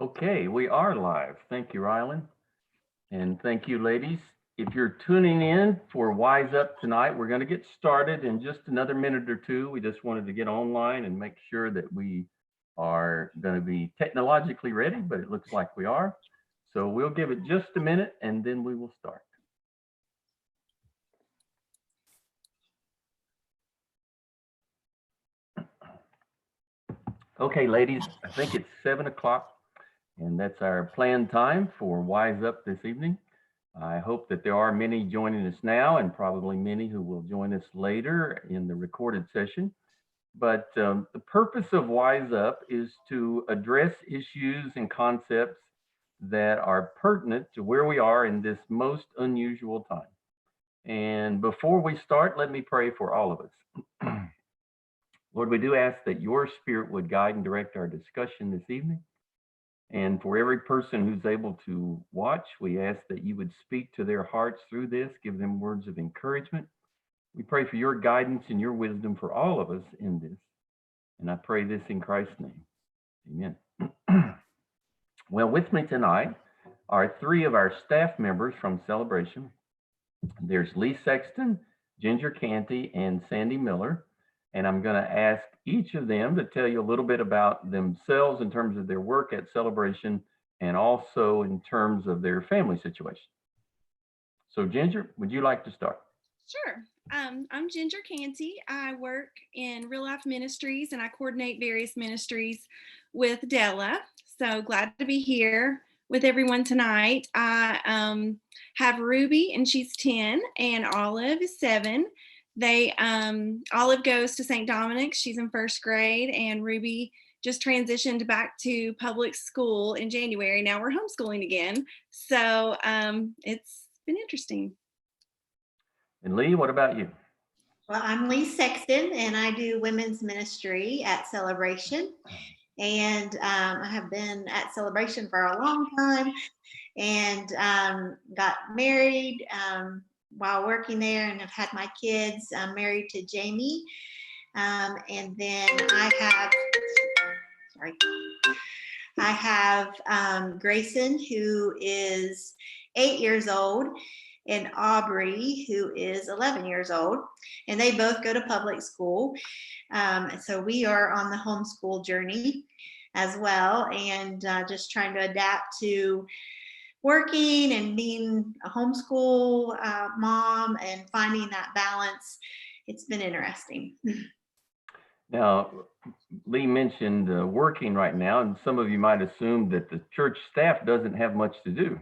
Okay, we are live. Thank you, Rylan. And thank you, ladies. If you're tuning in for Wise Up tonight, we're going to get started in just another minute or two. We just wanted to get online and make sure that we are going to be technologically ready, but it looks like we are. So we'll give it just a minute and then we will start. Okay, ladies, I think it's 7 o'clock, and that's our planned time for Wise Up this evening. I hope that there are many joining us now and probably many who will join us later in the recorded session. But the purpose of Wise Up is to address issues and concepts that are pertinent to where we are in this most unusual time. And before we start, let me pray for all of us. Lord, we do ask that your spirit would guide and direct our discussion this evening. And for every person who's able to watch, we ask that you would speak to their hearts through this, give them words of encouragement. We pray for your guidance and your wisdom for all of us in this. And I pray this in Christ's name. Amen. Well, with me tonight are three of our staff members from Celebration. There's Lee Sexton, Ginger Canty, and Sandy Miller. And I'm going to ask each of them to tell you a little bit about themselves in terms of their work at Celebration and also in terms of their family situation. So Ginger, would you like to start? Sure. I'm Ginger Canty. I work in Real Life Ministries and I coordinate various ministries with Della. So glad to be here with everyone tonight. I have Ruby and she's 10 and Olive is 7. Olive goes to St. Dominic's. She's in first grade, and Ruby just transitioned back to public school in January. Now we're homeschooling again. So it's been interesting. And Lee, what about you? Well, I'm Lee Sexton, and I do women's ministry at Celebration. And I have been at Celebration for a long time and got married while working there and have had my kids. I'm married to Jamie. And then I have Grayson, who is 8 years old, and Aubrey, who is 11 years old, and they both go to public school. So we are on the homeschool journey as well, and just trying to adapt to working and being a homeschool mom and finding that balance. It's been interesting. Now, Lee mentioned working right now, and some of you might assume that the church staff doesn't have much to do.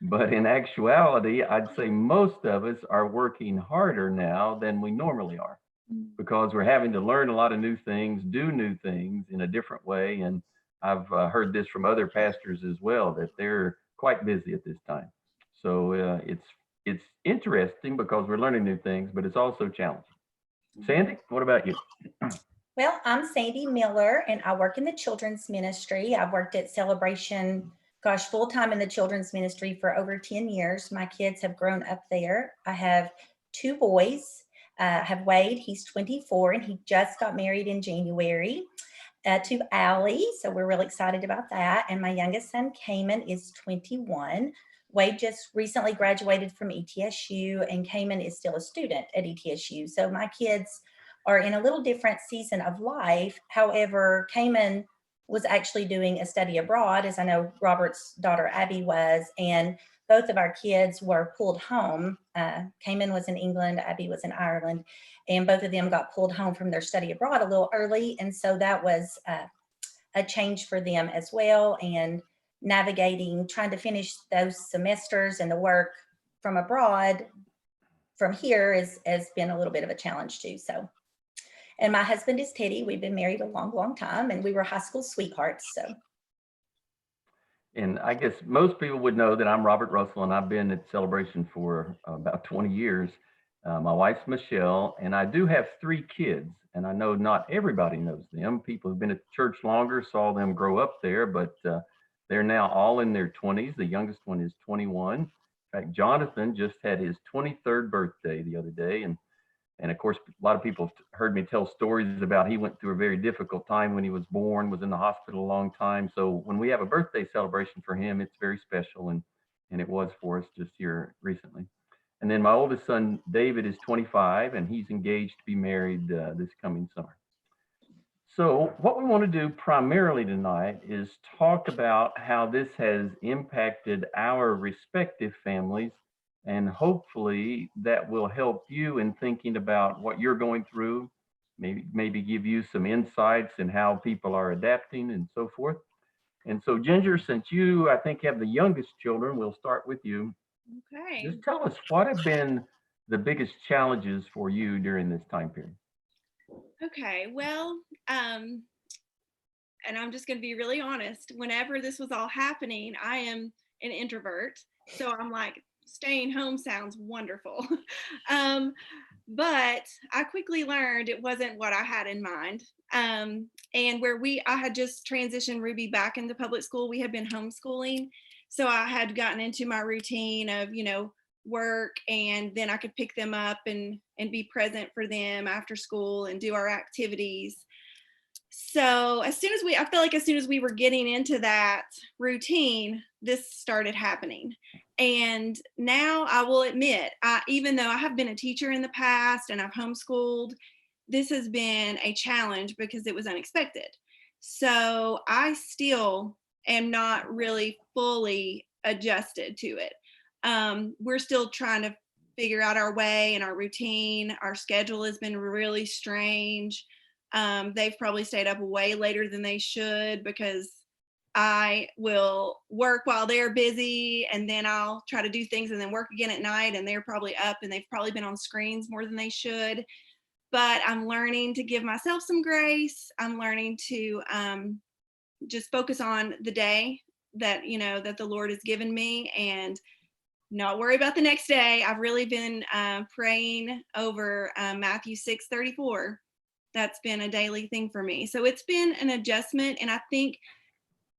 But in actuality, I'd say most of us are working harder now than we normally are because we're having to learn a lot of new things, do new things in a different way. And I've heard this from other pastors as well, that they're quite busy at this time. So it's interesting because we're learning new things, but it's also challenging. Sandy, what about you? Well, I'm Sandy Miller, and I work in the children's ministry. I've worked at Celebration, full-time in the children's ministry for over 10 years. My kids have grown up there. I have 2 boys. I have Wade, he's 24, and he just got married in January to Allie, so we're really excited about that. And my youngest son, Cayman, is 21. Wade just recently graduated from ETSU, and Cayman is still a student at ETSU. So my kids are in a little different season of life. However, Cayman was actually doing a study abroad, as I know Robert's daughter Abby was, and both of our kids were pulled home. Cayman was in England, Abby was in Ireland, and both of them got pulled home from their study abroad a little early. And so that was a change for them as well. And navigating, trying to finish those semesters and the work from abroad from here has been a little bit of a challenge too. So. And my husband is Teddy. We've been married a long, long time, and we were high school sweethearts. So. And I guess most people would know that I'm Robert Russell, and I've been at Celebration for about 20 years. My wife's Michelle, and I do have 3 kids, and I know not everybody knows them. People who've been at church longer saw them grow up there, but they're now all in their 20s. The youngest one is 21. In fact, Jonathan just had his 23rd birthday the other day, and And of course, a lot of people have heard me tell stories about he went through a very difficult time when he was born, was in the hospital a long time. So when we have a birthday celebration for him, it's very special. And it was for us just here recently. And then my oldest son, David, is 25, and he's engaged to be married this coming summer. So, what we want to do primarily tonight is talk about how this has impacted our respective families, and hopefully that will help you in thinking about what you're going through, maybe give you some insights in how people are adapting and so forth. And so, Ginger, since you, I think, have the youngest children, we'll start with you. Okay. Just tell us what have been the biggest challenges for you during this time period. Okay. Well, and I'm just going to be really honest. Whenever this was all happening, I am an introvert. So I'm like, staying home sounds wonderful. But I quickly learned it wasn't what I had in mind. And I had just transitioned Ruby back into public school. We had been homeschooling. So I had gotten into my routine of, work, and then I could pick them up and be present for them after school and do our activities. So I feel like as soon as we were getting into that routine, this started happening. And now I will admit, even though I have been a teacher in the past and I've homeschooled, this has been a challenge because it was unexpected. So I still am not really fully adjusted to it. We're still trying to figure out our way and our routine. Our schedule has been really strange. They've probably stayed up way later than they should because I will work while they're busy, and then I'll try to do things and then work again at night, and they're probably up and they've probably been on screens more than they should. But I'm learning to give myself some grace. I'm learning to just focus on the day that the Lord has given me and not worry about the next day. I've really been praying over Matthew 6:34. That's been a daily thing for me. So it's been an adjustment. And I think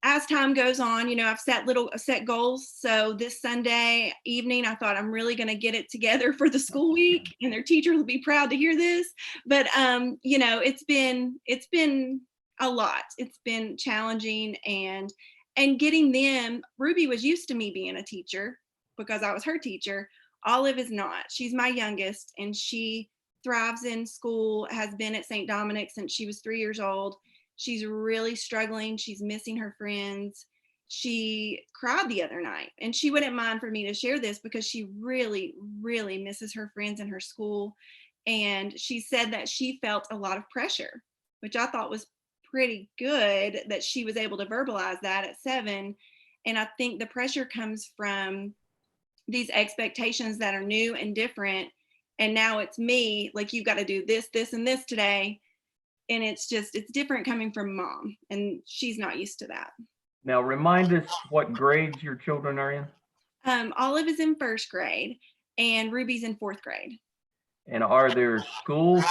as time goes on, I've set goals. So this Sunday evening, I thought I'm really going to get it together for the school week, and their teacher will be proud to hear this. But it's been a lot. It's been challenging, and getting them. Ruby was used to me being a teacher because I was her teacher. Olive is not. She's my youngest, and she thrives in school, has been at St. Dominic since she was 3 years old. She's really struggling. She's missing her friends. She cried the other night, and she wouldn't mind for me to share this because she really, really misses her friends and her school. And she said that she felt a lot of pressure, which I thought was pretty good that she was able to verbalize that at 7. And I think the pressure comes from these expectations that are new and different. And now it's me, like, you've got to do this, this, and this today. And it's different coming from mom, and she's not used to that. Now, remind us what grades your children are in. Olive is in 1st grade, and Ruby's in 4th grade. And are there schools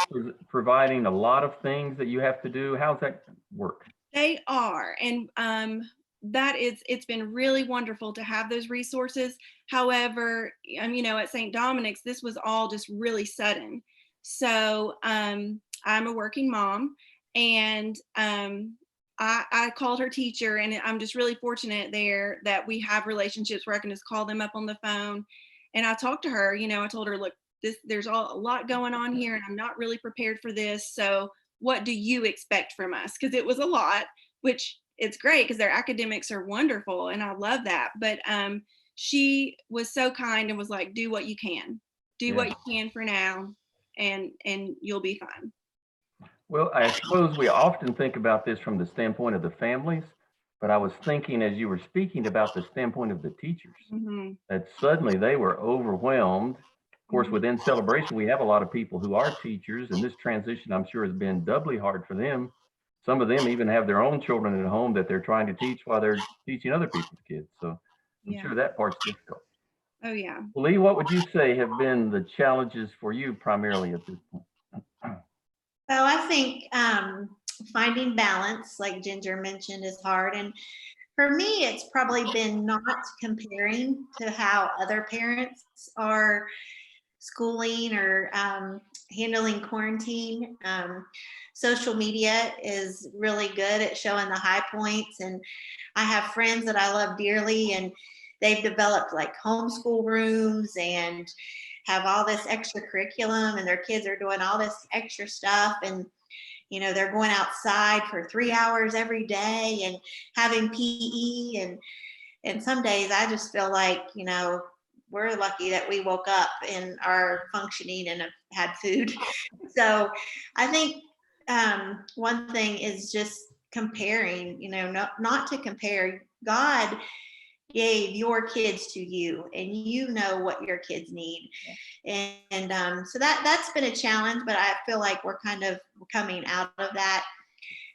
providing a lot of things that you have to do? How's that work? They are, and it's been really wonderful to have those resources. However, at St. Dominic's, this was all just really sudden. So I'm a working mom, and I called her teacher, and I'm just really fortunate there that we have relationships where I can just call them up on the phone. And I talked to her, I told her, look, there's a lot going on here, and I'm not really prepared for this. So what do you expect from us? Because it was a lot, which it's great because their academics are wonderful, and I love that. But she was so kind and was like, do what you can. Do what you can for now, and you'll be fine. Well, I suppose we often think about this from the standpoint of the families, but I was thinking as you were speaking about the standpoint of the teachers, that suddenly they were overwhelmed. Of course, within Celebration, we have a lot of people who are teachers, and this transition, I'm sure, has been doubly hard for them. Some of them even have their own children at home that they're trying to teach while they're teaching other people's kids. So I'm sure that part's difficult. Oh, yeah. Lee, what would you say have been the challenges for you primarily at this point? Well, I think finding balance, like Ginger mentioned, is hard. And for me, it's probably been not comparing to how other parents are schooling or handling quarantine. Social media is really good at showing the high points, and I have friends that I love dearly, and they've developed like homeschool rooms and have all this extra curriculum, and their kids are doing all this extra stuff, and they're going outside for 3 hours every day and having PE, and some days I just feel like we're lucky that we woke up and are functioning and have had food. So I think one thing is just comparing, not to compare. God gave your kids to you, and you know what your kids need. So that's been a challenge, but I feel like we're kind of coming out of that.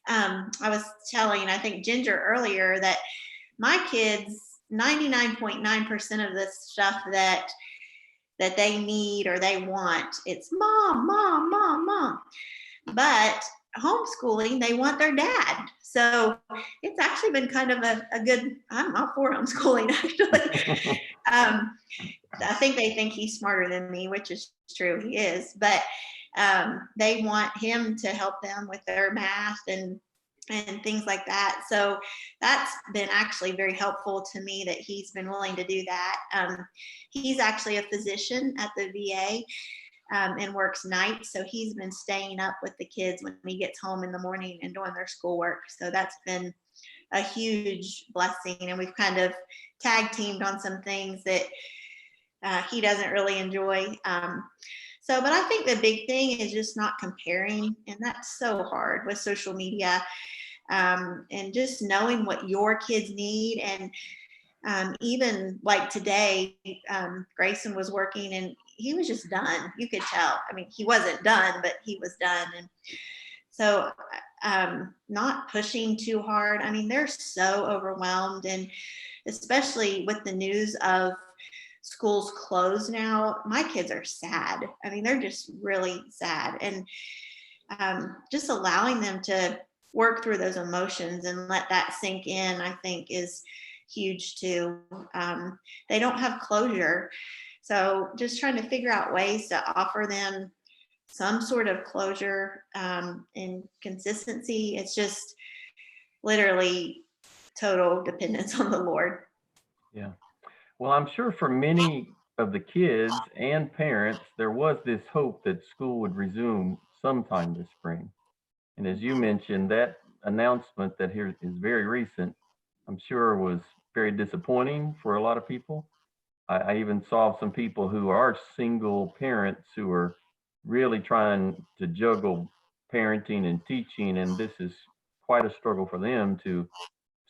I was telling, I think, Ginger earlier, that my kids, 99.9% of the stuff that they need or they want, it's mom, mom, mom, mom. But homeschooling, they want their dad. So it's actually been kind of a good, I'm all for homeschooling, actually. I think they think he's smarter than me, which is true, he is. But they want him to help them with their math and things like that. So that's been actually very helpful to me, that he's been willing to do that. He's actually a physician at the VA. And works nights. So he's been staying up with the kids when he gets home in the morning and doing their schoolwork. So that's been a huge blessing. And we've kind of tag teamed on some things that he doesn't really enjoy. But I think the big thing is just not comparing. And that's so hard with social media, and just knowing what your kids need. And even like today, Grayson was working and he was just done. You could tell. I mean, he wasn't done, but he was done. And so not pushing too hard. I mean, they're so overwhelmed, and especially with the news of schools closed now, my kids are sad. I mean, they're just really sad. And just allowing them to work through those emotions and let that sink in, I think, is huge too. They don't have closure. So just trying to figure out ways to offer them some sort of closure and consistency. It's just literally total dependence on the Lord. Yeah. Well, I'm sure for many of the kids and parents, there was this hope that school would resume sometime this spring. And as you mentioned, that announcement that here is very recent, I'm sure was very disappointing for a lot of people. I even saw some people who are single parents who are really trying to juggle parenting and teaching, and this is quite a struggle for them to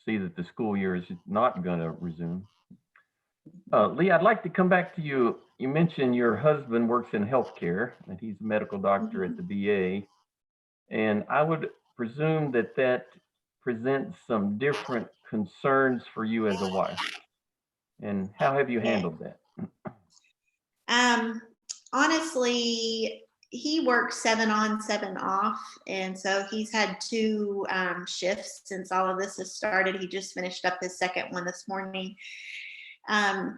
see that the school year is not going to resume. Lee, I'd like to come back to you. You mentioned your husband works in healthcare, and he's a medical doctor at the VA, and I would presume that that presents some different concerns for you as a wife. And how have you handled that? Honestly, he works 7 on, 7 off. And so he's had 2 shifts since all of this has started. He just finished up his second one this morning. God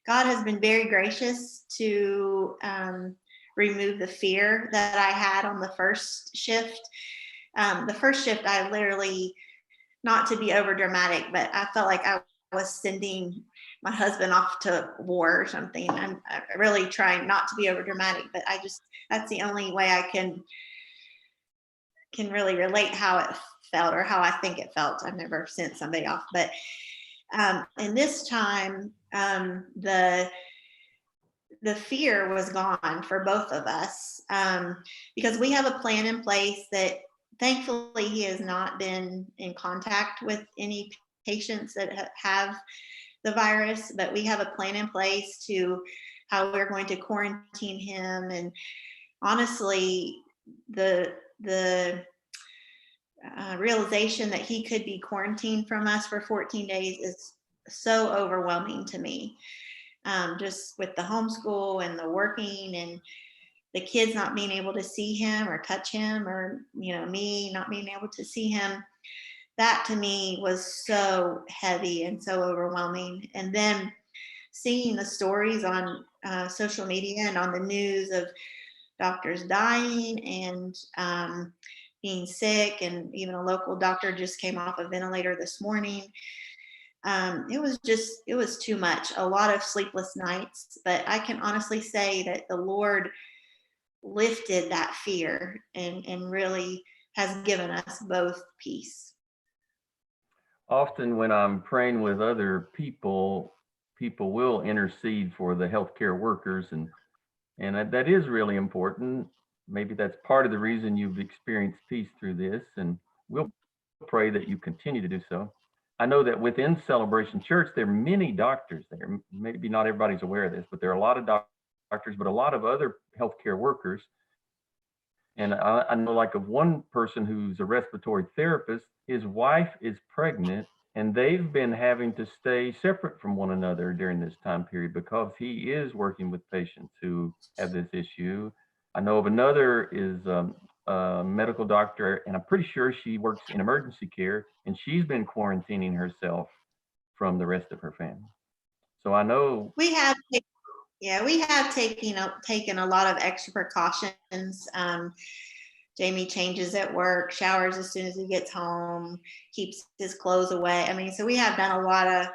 has been very gracious to remove the fear that I had on the first shift. The first shift, I literally, not to be over dramatic, but I felt like I was sending my husband off to war or something. I'm really trying not to be over dramatic, but that's the only way I can really relate how it felt, or how I think it felt. I've never sent somebody off, but and this time the fear was gone for both of us, because we have a plan in place that thankfully he has not been in contact with any patients that have the virus, but we have a plan in place to how we're going to quarantine him. And honestly, the realization that he could be quarantined from us for 14 days is so overwhelming to me. Just with the homeschool and the working and the kids not being able to see him or touch him, or me not being able to see him, that to me was so heavy and so overwhelming. And then seeing the stories on social media and on the news of doctors dying and being sick, and even a local doctor just came off a ventilator this morning. It was too much, a lot of sleepless nights, but I can honestly say that the Lord lifted that fear and really has given us both peace. Often when I'm praying with other people, people will intercede for the healthcare workers, and that is really important. Maybe that's part of the reason you've experienced peace through this, and we'll pray that you continue to do so. I know that within Celebration Church, there are many doctors there. Maybe not everybody's aware of this, but there are a lot of doctors, but a lot of other healthcare workers. And I know like of one person who's a respiratory therapist, his wife is pregnant and they've been having to stay separate from one another during this time period because he is working with patients who have this issue. I know of another is a medical doctor, and I'm pretty sure she works in emergency care, and she's been quarantining herself from the rest of her family. So I know, We have, yeah, we have taken a lot of extra precautions. Jamie changes at work, showers as soon as he gets home, keeps his clothes away. I mean, so we have done a lot of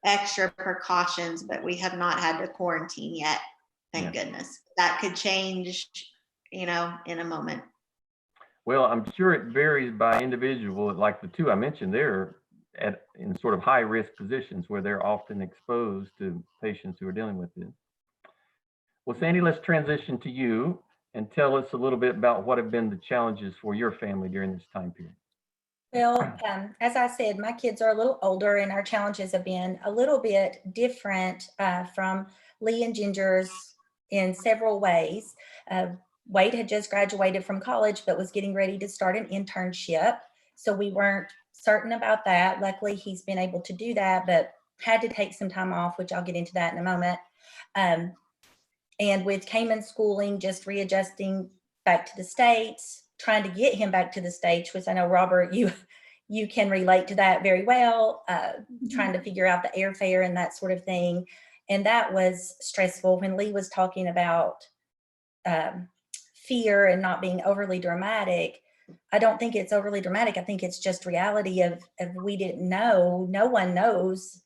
extra precautions, but we have not had to quarantine yet. Thank goodness. That could change, in a moment. well, I'm sure it varies by individual. Like the two I mentioned, they're in sort of high risk positions where they're often exposed to patients who are dealing with this. Well, Sandy, let's transition to you and tell us a little bit about what have been the challenges for your family during this time period. Well, as I said, my kids are a little older and our challenges have been a little bit different from Lee and Ginger's in several ways. Wade had just graduated from college, but was getting ready to start an internship. So we weren't certain about that. Luckily, he's been able to do that, but had to take some time off, which I'll get into that in a moment. And with Cayman schooling, just readjusting back to the States, trying to get him back to the States, which I know, Robert, you can relate to that very well, trying to figure out the airfare and that sort of thing. And that was stressful. When Lee was talking about fear and not being overly dramatic, I don't think it's overly dramatic. I think it's just reality of we didn't know. No one knows.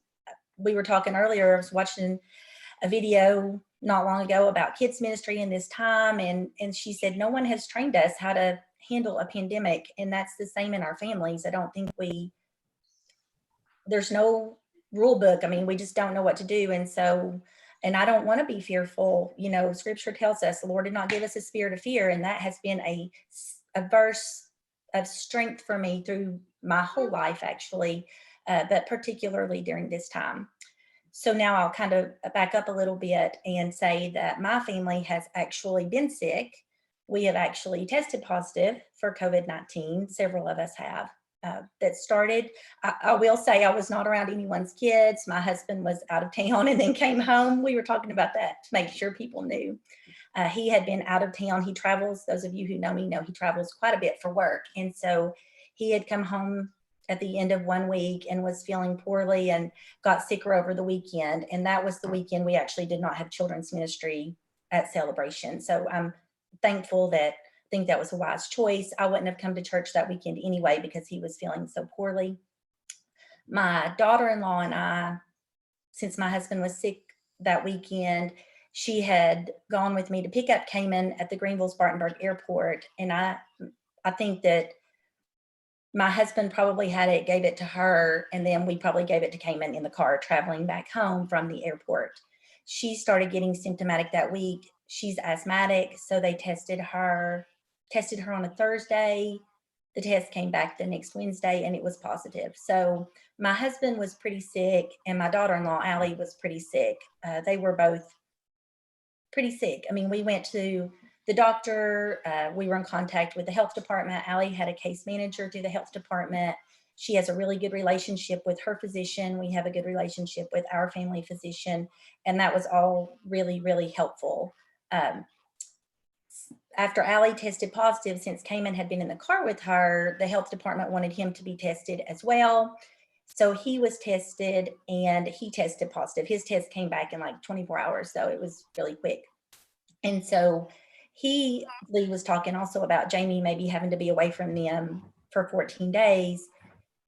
We were talking earlier, I was watching a video not long ago about kids ministry in this time, and she said no one has trained us how to handle a pandemic, and that's the same in our families. I don't think there's no rule book. I mean, we just don't know what to do, and I don't want to be fearful. Scripture tells us the Lord did not give us a spirit of fear, and that has been a verse of strength for me through my whole life, actually, but particularly during this time. So now I'll kind of back up a little bit and say that my family has actually been sick. We have actually tested positive for COVID-19. Several of us have. That started, I will say I was not around anyone's kids. My husband was out of town and then came home. We were talking about that to make sure people knew. He had been out of town. He travels, those of you who know me know he travels quite a bit for work. And so he had come home at the end of one week and was feeling poorly and got sicker over the weekend. And that was the weekend we actually did not have children's ministry at Celebration. So I'm thankful I think that was a wise choice. I wouldn't have come to church that weekend anyway because he was feeling so poorly. My daughter-in-law and I, since my husband was sick that weekend, she had gone with me to pick up Cayman at the Greenville-Spartanburg airport. And I think that my husband probably had it, gave it to her, and then we probably gave it to Cayman in the car traveling back home from the airport. She started getting symptomatic that week. She's asthmatic, so they tested her on a Thursday. The test came back the next Wednesday and it was positive. So my husband was pretty sick and my daughter-in-law, Allie, was pretty sick. They were both pretty sick. I mean, we went to the doctor, we were in contact with the health department. Allie had a case manager through the health department. She has a really good relationship with her physician. We have a good relationship with our family physician. And that was all really, really helpful. After Allie tested positive, since Cayman had been in the car with her, the health department wanted him to be tested as well. So he was tested and he tested positive. His test came back in like 24 hours. So it was really quick. And so Lee was talking also about Jamie maybe having to be away from them for 14 days.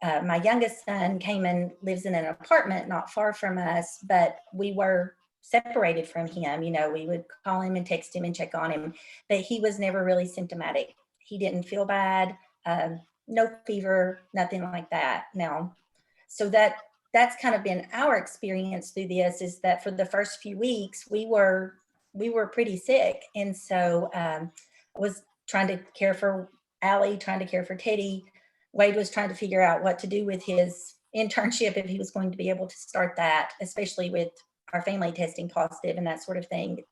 My youngest son came and lives in an apartment not far from us, but we were separated from him. You know, we would call him and text him and check on him, but he was never really symptomatic. He didn't feel bad, no fever, nothing like that. Now, so that's kind of been our experience through this, is that for the first few weeks we were pretty sick, and so I was trying to care for Allie, trying to care for Teddy. Wade was trying to figure out what to do with his internship, if he was going to be able to start that, especially with our family testing positive and that sort of thing.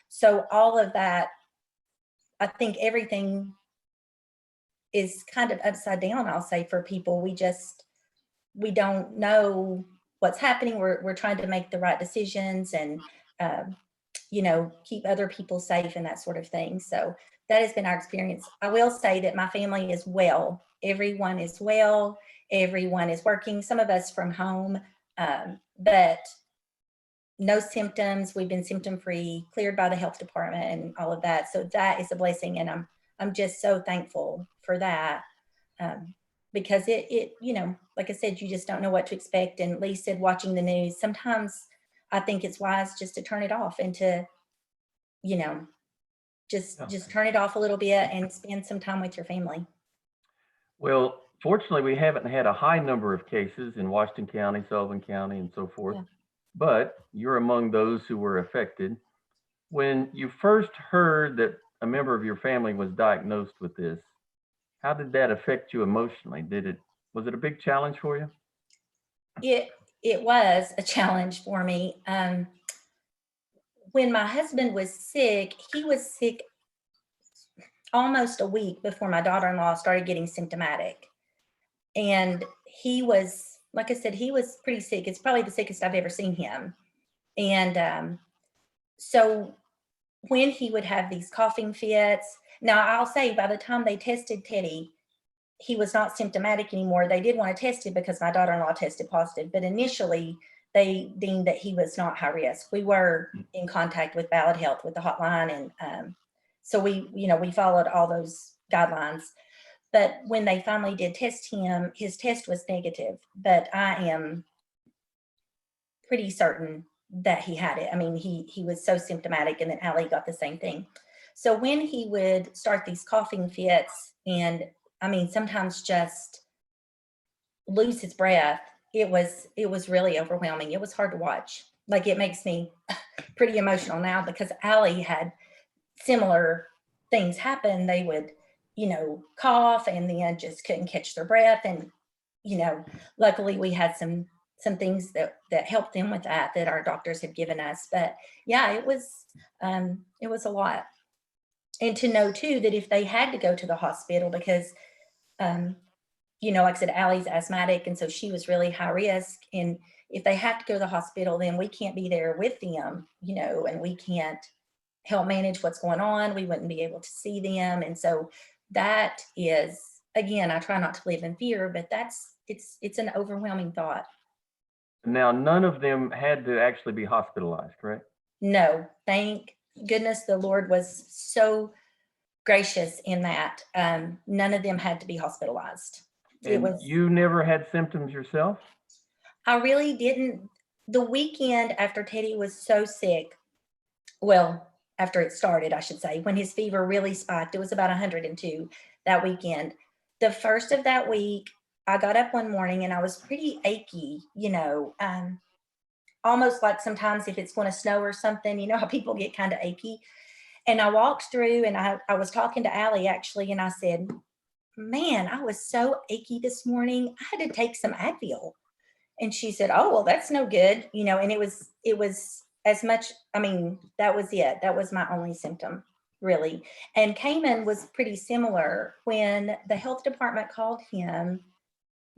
So all of that, I think everything is kind of upside down, I'll say, for people. We don't know what's happening. We're trying to make the right decisions and, you know, keep other people safe and that sort of thing. So that has been our experience. I will say that my family is well. Everyone is well. Everyone is working, some of us from home, but no symptoms. We've been symptom free, cleared by the health department and all of that. So that is a blessing. And I'm just so thankful for that. Because it, you know, like I said, you just don't know what to expect. And Lee said, watching the news, sometimes I think it's wise just to turn it off and to, you know, just turn it off a little bit and spend some time with your family. Well, fortunately, we haven't had a high number of cases in Washington County, Sullivan County, and so forth, Yeah. but you're among those who were affected. When you first heard that a member of your family was diagnosed with this, how did that affect you emotionally? Was it a big challenge for you? It was a challenge for me. When my husband was sick, he was sick almost a week before my daughter-in-law started getting symptomatic. And he was, like I said, he was pretty sick. It's probably the sickest I've ever seen him. And so when he would have these coughing fits, now I'll say by the time they tested Teddy, he was not symptomatic anymore. They did want to test him because my daughter-in-law tested positive, but initially they deemed that he was not high risk. We were in contact with Ballad Health with the hotline, and so we followed all those guidelines. But when they finally did test him, his test was negative. But I am pretty certain that he had it. I mean, he was so symptomatic, and then Allie got the same thing. So when he would start these coughing fits, and I mean, sometimes just lose his breath, it was really overwhelming. It was hard to watch. Like, it makes me pretty emotional now because Allie had similar things happen. They would, cough and then just couldn't catch their breath. And, luckily we had some things that helped them with that our doctors had given us. But yeah, it was a lot. And to know too, that if they had to go to the hospital because, like I said, Allie's asthmatic. And so she was really high risk. And if they have to go to the hospital, then we can't be there with them, and we can't help manage what's going on. We wouldn't be able to see them. And so that is, again, I try not to live in fear, but it's an overwhelming thought. Now, none of them had to actually be hospitalized, correct? No, thank goodness the Lord was so gracious in that. None of them had to be hospitalized. And you never had symptoms yourself? I really didn't. The weekend after Teddy was so sick, well, after it started, I should say, when his fever really spiked, it was about 102 that weekend. The first of that week, I got up one morning and I was pretty achy, almost like sometimes if it's going to snow or something, you know how people get kind of achy. And I walked through and I was talking to Allie actually, and I said, man, I was so achy this morning. I had to take some Advil. And she said, oh, well, that's no good. And it was as much, I mean, that was it. That was my only symptom, really. And Cayman was pretty similar. When the health department called him,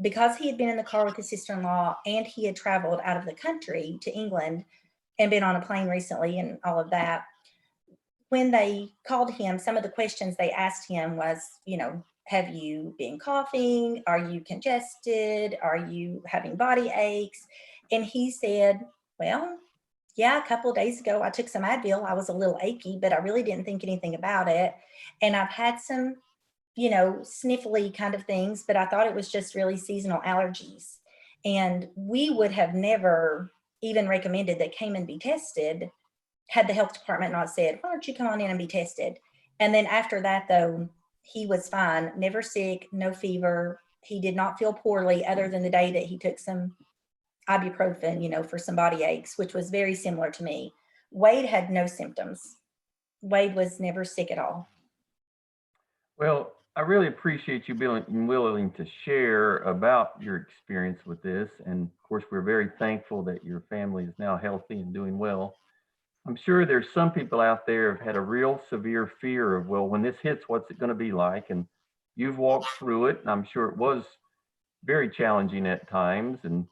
because he had been in the car with his sister-in-law and he had traveled out of the country to England and been on a plane recently and all of that, when they called him, some of the questions they asked him was, have you been coughing? Are you congested? Are you having body aches? And he said, well, yeah, a couple of days ago, I took some Advil. I was a little achy, but I really didn't think anything about it. And I've had some, sniffly kind of things, but I thought it was just really seasonal allergies. And we would have never even recommended that Cayman be tested had the health department not said, why don't you come on in and be tested? And then after that, though, he was fine, never sick, no fever. He did not feel poorly other than the day that he took some ibuprofen, for some body aches, which was very similar to me. Wade had no symptoms. Wade was never sick at all. Well, I really appreciate you being willing to share about your experience with this. And of course, we're very thankful that your family is now healthy and doing well. I'm sure there's some people out there who've had a real severe fear of, well, when this hits, what's it going to be like? And you've walked through it, and I'm sure it was very challenging at times and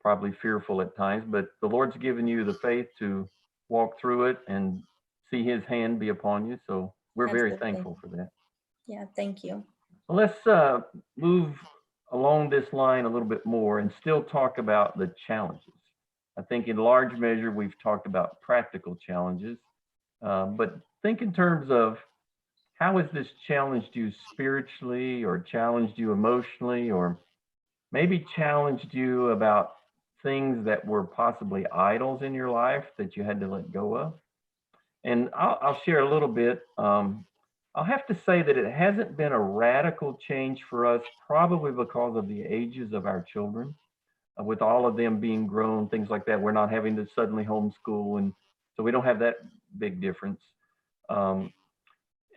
probably fearful at times, but the Lord's given you the faith to walk through it and see his hand be upon you. So we're very Absolutely. thankful for that. Yeah, thank you. So let's move along this line a little bit more and still talk about the challenges. I think in large measure, we've talked about practical challenges, but think in terms of how has this challenged you spiritually or challenged you emotionally or maybe challenged you about things that were possibly idols in your life that you had to let go of? And I'll share a little bit. I'll have to say that it hasn't been a radical change for us, probably because of the ages of our children. With all of them being grown, things like that, we're not having to suddenly homeschool. And so we don't have that big difference. Um,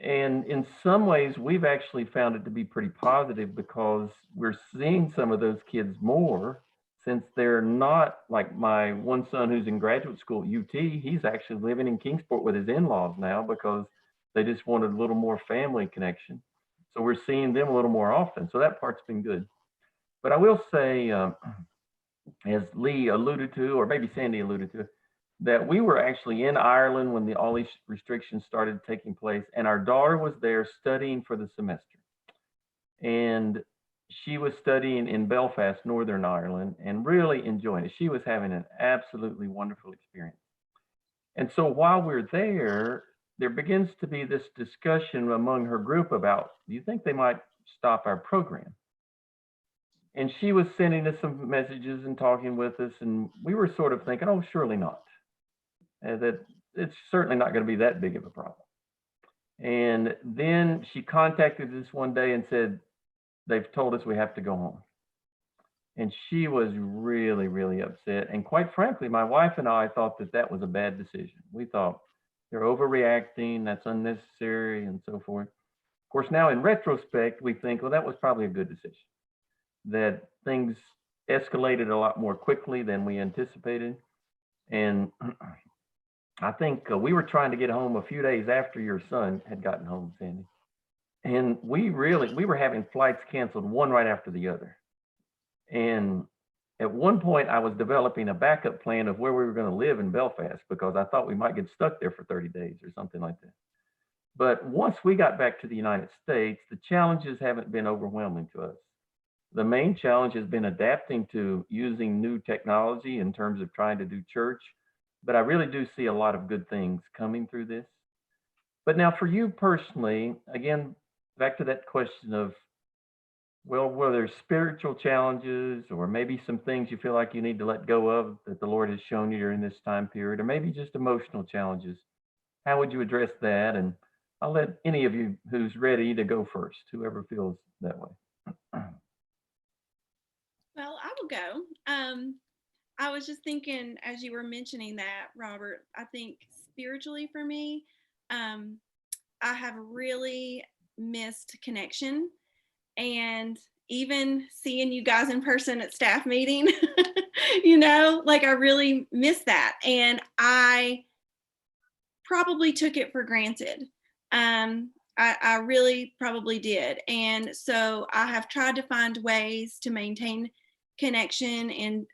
and in some ways, we've actually found it to be pretty positive because we're seeing some of those kids more since they're not like my one son who's in graduate school at UT. He's actually living in Kingsport with his in-laws now because they just wanted a little more family connection. So we're seeing them a little more often. So that part's been good. But I will say, as Lee alluded to, or maybe Sandy alluded to, that we were actually in Ireland when all these restrictions started taking place, and our daughter was there studying for the semester. And she was studying in Belfast, Northern Ireland, and really enjoying it. She was having an absolutely wonderful experience. And so while we're there, there begins to be this discussion among her group about, do you think they might stop our program? And she was sending us some messages and talking with us, and we were sort of thinking, oh, surely not. That it's certainly not going to be that big of a problem. And then she contacted us one day and said, they've told us we have to go home. And she was really, really upset. And quite frankly, my wife and I thought that that was a bad decision. We thought they're overreacting, that's unnecessary, and so forth. Of course, now in retrospect, we think, well, that was probably a good decision. That things escalated a lot more quickly than we anticipated. And I think we were trying to get home a few days after your son had gotten home, Sandy. And we were having flights canceled one right after the other. And at one point I was developing a backup plan of where we were going to live in Belfast because I thought we might get stuck there for 30 days or something like that. But once we got back to the United States, the challenges haven't been overwhelming to us. The main challenge has been adapting to using new technology in terms of trying to do church. But I really do see a lot of good things coming through this. But now for you personally, again, back to that question of, well, were there spiritual challenges or maybe some things you feel like you need to let go of that the Lord has shown you during this time period, or maybe just emotional challenges? How would you address that? And I'll let any of you who's ready to go first, whoever feels that way. Well, I will go. I was just thinking as you were mentioning that, Robert, I think spiritually for me, I have really missed connection, and even seeing you guys in person at staff meeting, like I really miss that. And I probably took it for granted. I really probably did. And so I have tried to find ways to maintain connection and,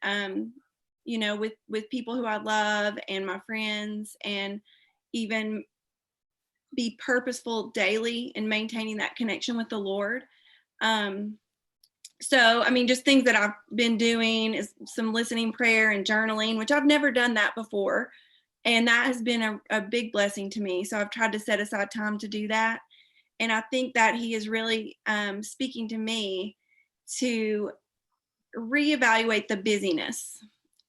with people who I love and my friends, and even be purposeful daily in maintaining that connection with the Lord. So, I mean, just things that I've been doing is some listening prayer and journaling, which I've never done that before. And that has been a big blessing to me. So I've tried to set aside time to do that. And I think that he is really speaking to me to reevaluate the busyness.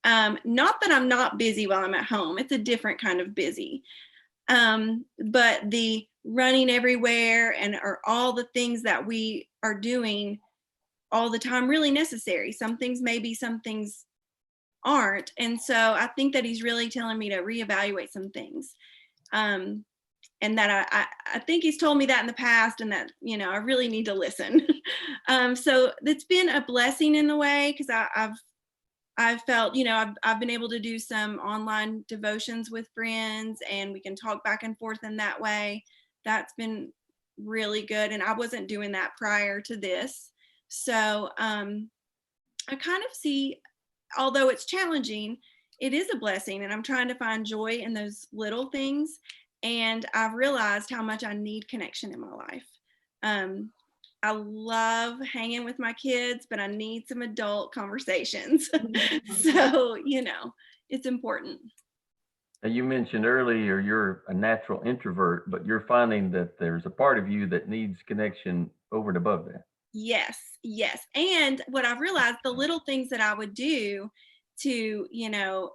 Not that I'm not busy while I'm at home, it's a different kind of busy. But the running everywhere and are all the things that we are doing all the time really necessary? Some things maybe, some things aren't. And so I think that he's really telling me to reevaluate some things. And that I think he's told me that in the past, and that, you know, I really need to listen. So it's been a blessing in a way, because I've felt, you know, I've been able to do some online devotions with friends, and we can talk back and forth in that way. That's been really good. And I wasn't doing that prior to this. So I kind of see, although it's challenging, it is a blessing, and I'm trying to find joy in those little things. And I've realized how much I need connection in my life. I love hanging with my kids, but I need some adult conversations. So, you know, it's important. Now, you mentioned earlier you're a natural introvert, but you're finding that there's a part of you that needs connection over and above that. Yes, yes. And what I've realized, the little things that I would do to, you know,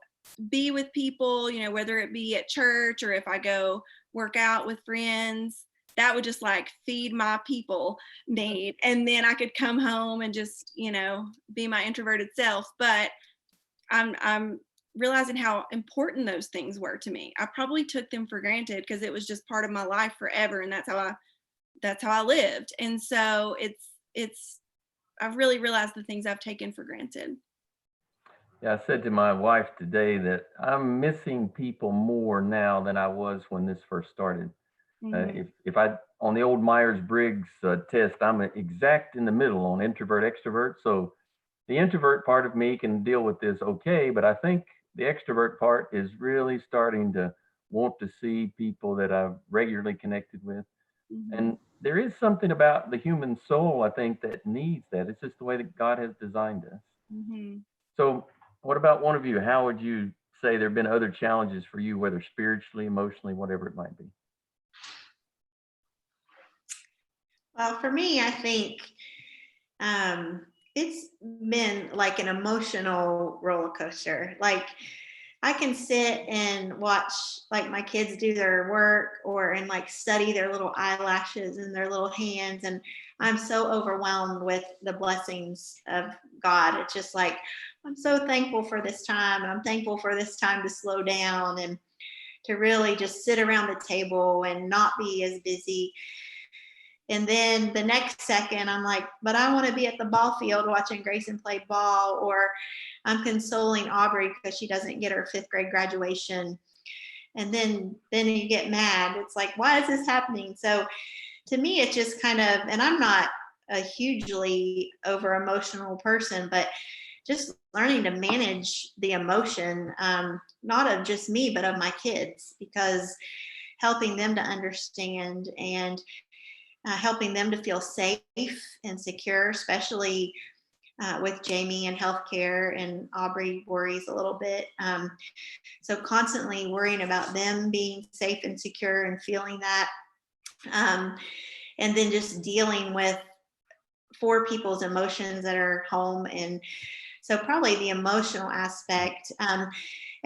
be with people, you know, whether it be at church or if I go work out with friends, that would just like feed my people need. And then I could come home and just, you know, be my introverted self. But I'm realizing how important those things were to me. I probably took them for granted because it was just part of my life forever, and that's how I lived. And so I've really realized the things I've taken for granted. Yeah, I said to my wife today that I'm missing people more now than I was when this first started. Mhm. If I on the old Myers-Briggs test, I'm exact in the middle on introvert extrovert. So the introvert part of me can deal with this okay, but I think the extrovert part is really starting to want to see people that I've regularly connected with. Mhm. And there is something about the human soul, I think, that needs that. It's just the way that God has designed us. Mhm. So, what about one of you? How would you say there have been other challenges for you, whether spiritually, emotionally, whatever it might be? Well, for me, I think it's been like an emotional roller coaster. Like I can sit and watch like my kids do their work or and like study their little eyelashes and their little hands, and I'm so overwhelmed with the blessings of God. It's just like I'm so thankful for this time, and I'm thankful for this time to slow down and to really just sit around the table and not be as busy. And then the next second, I'm like, but I want to be at the ball field watching Grayson play ball, or I'm consoling Aubrey because she doesn't get her fifth grade graduation. And then you get mad. It's like, why is this happening? So to me, it's just kind of, and I'm not a hugely over emotional person, but just learning to manage the emotion, not of just me, but of my kids, because helping them to understand and helping them to feel safe and secure, especially with Jamie and healthcare, and Aubrey worries a little bit. So constantly worrying about them being safe and secure and feeling that. Um, and then just dealing with four people's emotions that are home. And so probably the emotional aspect. And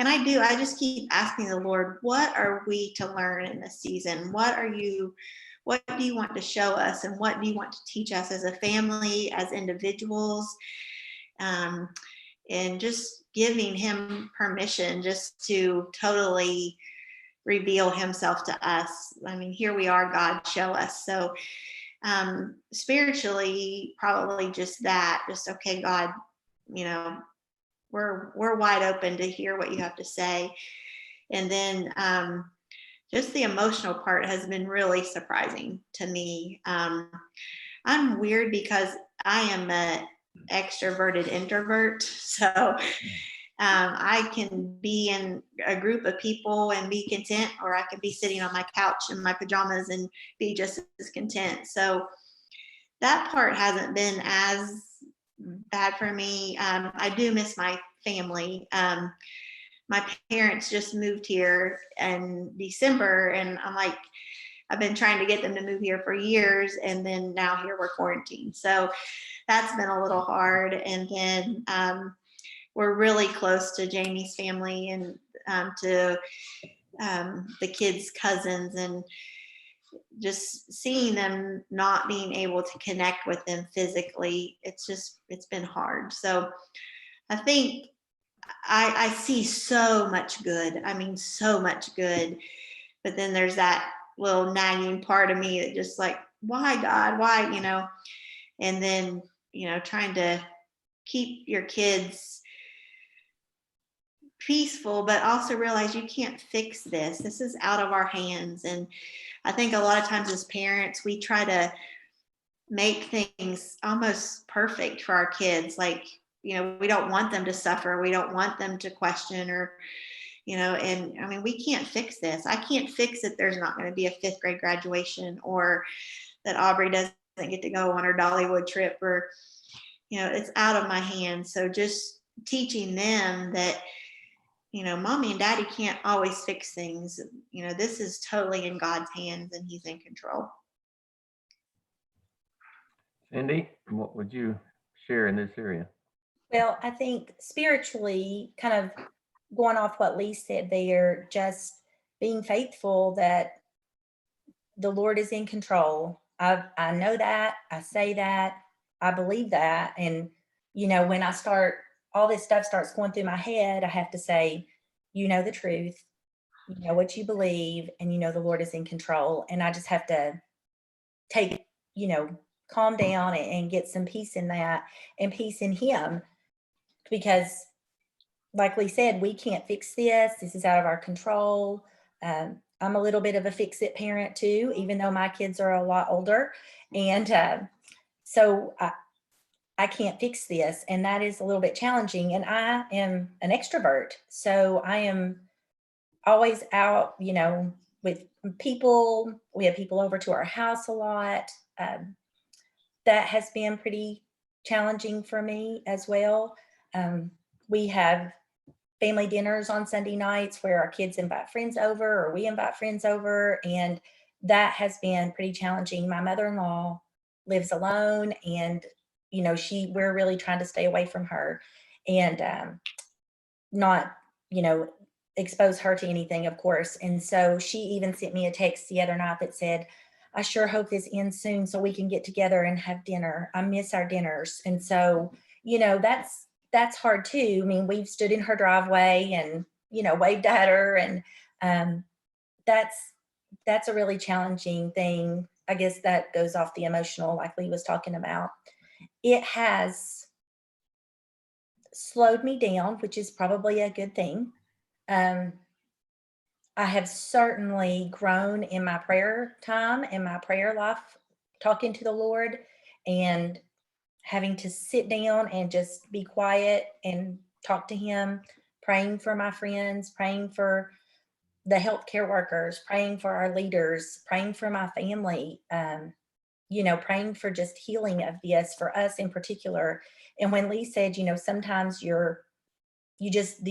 I just keep asking the Lord, what are we to learn in this season? What do you want to show us? And what do you want to teach us as a family, as individuals? Um, and just giving him permission just to totally reveal himself to us. I mean, here we are, God, show us. So spiritually, probably just that, just, okay, God, you know, we're wide open to hear what you have to say. And then just the emotional part has been really surprising to me. I'm weird because I am an extroverted introvert. So I can be in a group of people and be content, or I can be sitting on my couch in my pajamas and be just as content. So that part hasn't been as bad for me. I do miss my family. My parents just moved here in December, and I'm like, I've been trying to get them to move here for years, and then now here we're quarantined. So that's been a little hard. And then we're really close to Jamie's family and to the kids' cousins, and just seeing them not being able to connect with them physically, it's been hard. So I think I see so much good. I mean, so much good. But then there's that little nagging part of me that just like, why, God, why, and then, trying to keep your kids peaceful, but also realize you can't fix this. This is out of our hands. And I think a lot of times as parents, we try to make things almost perfect for our kids. Like, we don't want them to suffer. We don't want them to question or, and I mean, we can't fix this. I can't fix that there's not going to be a 5th grade graduation, or that Aubrey doesn't get to go on her Dollywood trip, or, it's out of my hands. So just teaching them that, mommy and daddy can't always fix things. This is totally in God's hands and he's in control. Cindy, what would you share in this area? Well, I think spiritually, kind of going off what Lee said there, just being faithful that the Lord is in control. I know that, I say that, I believe that. And, when all this stuff starts going through my head, I have to say, the truth, what you believe, and the Lord is in control. And I just have to take, calm down and get some peace in that, and peace in him, because like Lee said, we can't fix this. This is out of our control. I'm a little bit of a fix-it parent too, even though my kids are a lot older. And so I can't fix this. And that is a little bit challenging. And I am an extrovert. So I am always out, with people. We have people over to our house a lot. That has been pretty challenging for me as well. We have family dinners on Sunday nights where our kids invite friends over, or we invite friends over. And that has been pretty challenging. My mother-in-law lives alone, and, we're really trying to stay away from her and not, expose her to anything, of course. And so she even sent me a text the other night that said, I sure hope this ends soon so we can get together and have dinner. I miss our dinners. And so, that's hard too. I mean, we've stood in her driveway and, waved at her. And that's a really challenging thing. I guess that goes off the emotional, like Lee was talking about. It has slowed me down, which is probably a good thing. I have certainly grown in my prayer time, in my prayer life, talking to the Lord, and having to sit down and just be quiet and talk to him, praying for my friends, praying for the healthcare workers, praying for our leaders, praying for my family, praying for just healing of this for us in particular. And when Lee said, sometimes the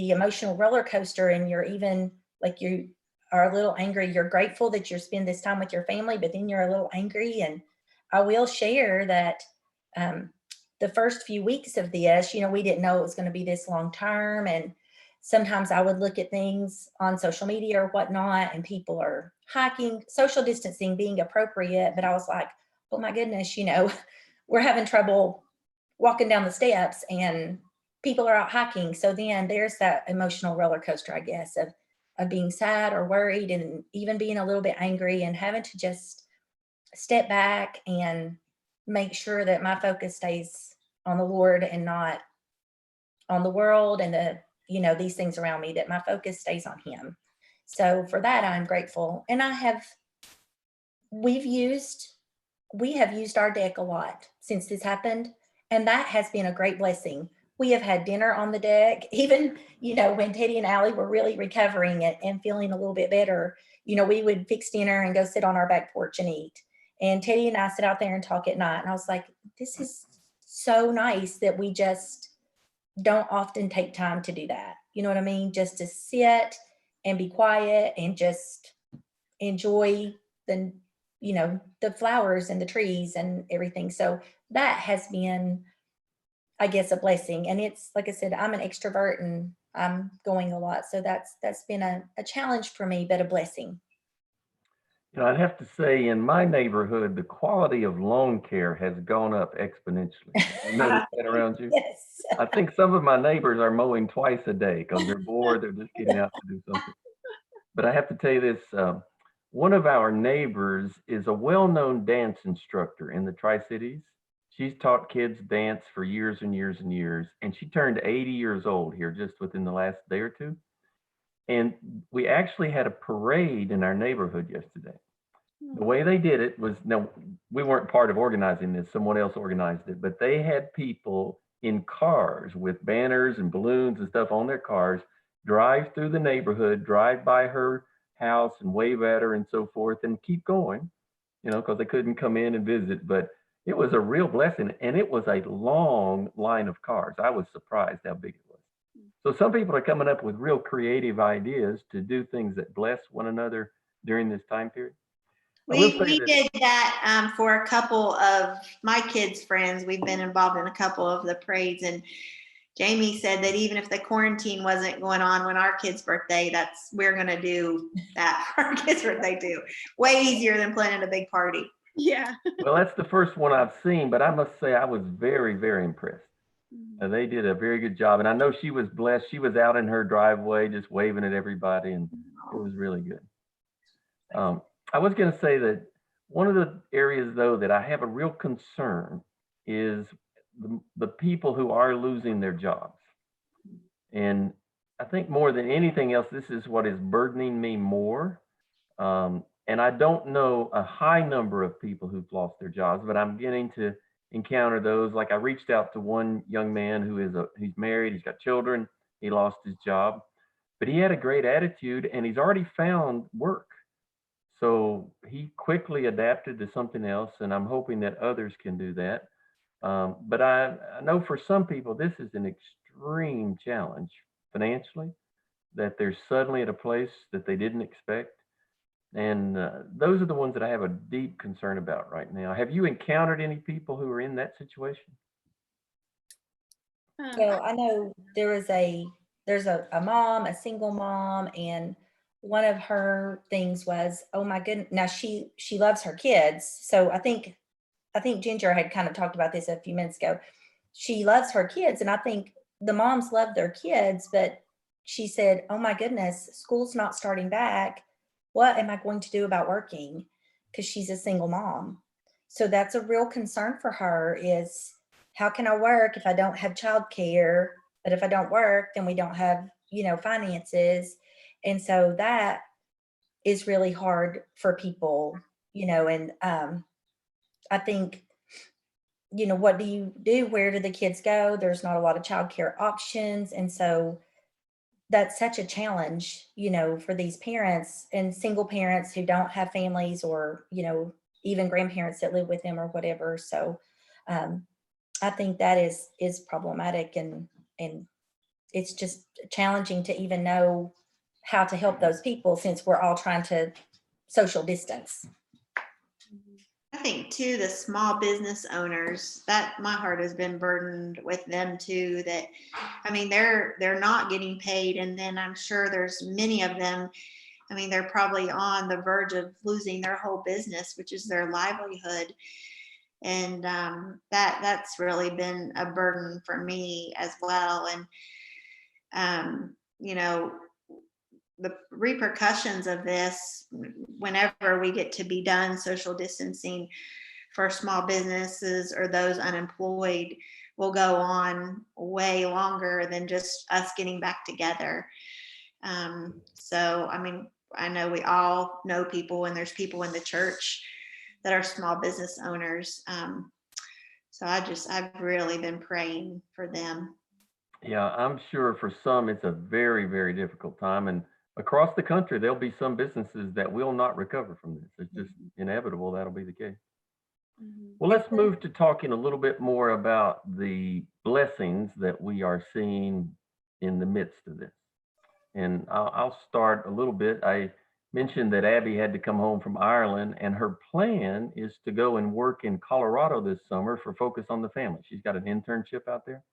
emotional roller coaster, and you're even like, you are a little angry. You're grateful that you spend this time with your family, but then you're a little angry. And I will share that the first few weeks of this, we didn't know it was going to be this long term. And sometimes I would look at things on social media or whatnot, and people are hiking, social distancing being appropriate. But I was like, oh my goodness, we're having trouble walking down the steps and people are out hiking. So then there's that emotional roller coaster, I guess, of being sad or worried, and even being a little bit angry, and having to just step back and make sure that my focus stays on the Lord and not on the world and these things around me, that my focus stays on him. So for that, I'm grateful. And we have used our deck a lot since this happened. And that has been a great blessing. We have had dinner on the deck, even, when Teddy and Allie were really recovering and feeling a little bit better, we would fix dinner and go sit on our back porch and eat. And Teddy and I sit out there and talk at night. And I was like, this is so nice that we just don't often take time to do that. You know what I mean? Just to sit and be quiet and just enjoy the, the flowers and the trees and everything. So that has been, I guess, a blessing. And it's, like I said, I'm an extrovert and I'm going a lot. So that's been a challenge for me, but a blessing. You know, I'd have to say in my neighborhood, the quality of lawn care has gone up exponentially. Have you noticed that around you? Yes. I think some of my neighbors are mowing twice a day because they're bored. They're just getting out to do something. But I have to tell you this, one of our neighbors is a well-known dance instructor in the Tri-Cities. She's taught kids dance for years and years and years, and she turned 80 years old here just within the last day or two. And we actually had a parade in our neighborhood yesterday. The way they did it was, now we weren't part of organizing this, someone else organized it, but they had people in cars with banners and balloons and stuff on their cars drive through the neighborhood, drive by her house and wave at her and so forth and keep going, because they couldn't come in and visit. But it was a real blessing, and it was a long line of cars. I was surprised how big it was. So some people are coming up with real creative ideas to do things that bless one another during this time period. We did that for a couple of my kids' friends. We've been involved in a couple of the parades, and Jamie said that even if the quarantine wasn't going on when our kid's birthday, we're going to do that for our kid's birthday too. Way easier than planning a big party. Yeah. Well, that's the first one I've seen, but I must say I was very, very impressed. They did a very good job, and I know she was blessed. She was out in her driveway just waving at everybody, and it was really good. I was going to say that one of the areas, though, that I have a real concern is the people who are losing their jobs. And I think more than anything else, this is what is burdening me more. And I don't know a high number of people who've lost their jobs, but I'm getting to encounter those. Like I reached out to one young man he's married, he's got children, he lost his job, but he had a great attitude and he's already found work. So he quickly adapted to something else, and I'm hoping that others can do that. But I know for some people, this is an extreme challenge financially, that they're suddenly at a place that they didn't expect. And those are the ones that I have a deep concern about right now. Have you encountered any people who are in that situation? Well, I know there's a mom, a single mom, and one of her things was, oh my goodness, now she loves her kids. So I think Ginger had kind of talked about this a few minutes ago. She loves her kids, and I think the moms love their kids, but she said, oh my goodness, school's not starting back. What am I going to do about working? Because she's a single mom. So that's a real concern for her, is how can I work if I don't have childcare? But if I don't work, then we don't have, finances. And so that is really hard for people, and I think, what do you do? Where do the kids go? There's not a lot of childcare options. And so that's such a challenge, for these parents and single parents who don't have families, or, even grandparents that live with them or whatever. So I think that is problematic, and it's just challenging to even know how to help those people, since we're all trying to social distance. I think too, the small business owners, that my heart has been burdened with them too, that, they're not getting paid. And then I'm sure there's many of them, they're probably on the verge of losing their whole business, which is their livelihood. And that's really been a burden for me as well. And, the repercussions of this, whenever we get to be done social distancing for small businesses or those unemployed, will go on way longer than just us getting back together. So, I know we all know people, and there's people in the church that are small business owners. So I've really been praying for them. Yeah, I'm sure for some it's a very, very difficult time. And across the country, there'll be some businesses that will not recover from this. It's just inevitable that'll be the case. Well, let's move to talking a little bit more about the blessings that we are seeing in the midst of this. And I'll start a little bit. I mentioned that Abby had to come home from Ireland, and her plan is to go and work in Colorado this summer for Focus on the Family. She's got an internship out there.